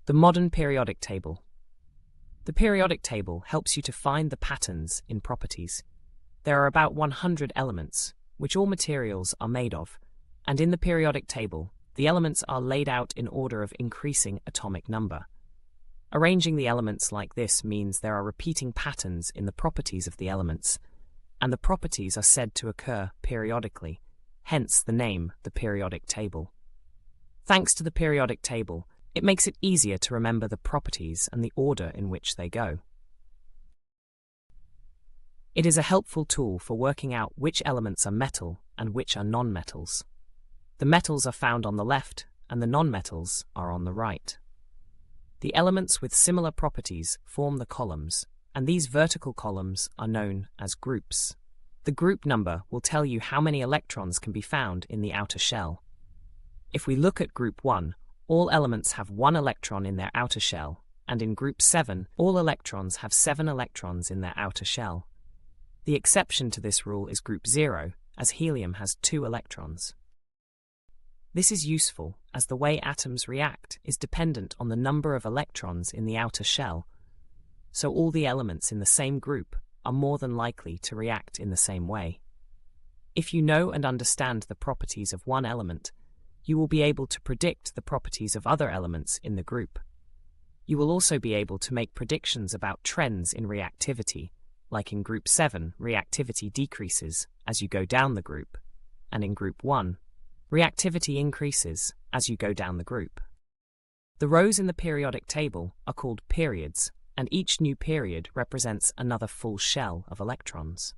The modern periodic table. The periodic table helps you to find the patterns in properties. There are about 100 elements, which all materials are made of, and in the periodic table, the elements are laid out in order of increasing atomic number. Arranging the elements like this means there are repeating patterns in the properties of the elements, and the properties are said to occur periodically, hence the name, the periodic table. Thanks to the periodic table, it makes it easier to remember the properties and the order in which they go. It is a helpful tool for working out which elements are metal and which are non-metals. The metals are found on the left and the non-metals are on the right. The elements with similar properties form the columns, and these vertical columns are known as groups. The group number will tell you how many electrons can be found in the outer shell. If we look at group 1, all elements have 1 electron in their outer shell, and in group 7, all electrons have 7 electrons in their outer shell. The exception to this rule is group 0, as helium has 2 electrons. This is useful as the way atoms react is dependent on the number of electrons in the outer shell, so all the elements in the same group are more than likely to react in the same way. If you know and understand the properties of one element, you will be able to predict the properties of other elements in the group. You will also be able to make predictions about trends in reactivity, like in group 7, reactivity decreases as you go down the group, and in group 1, reactivity increases as you go down the group. The rows in the periodic table are called periods, and each new period represents another full shell of electrons.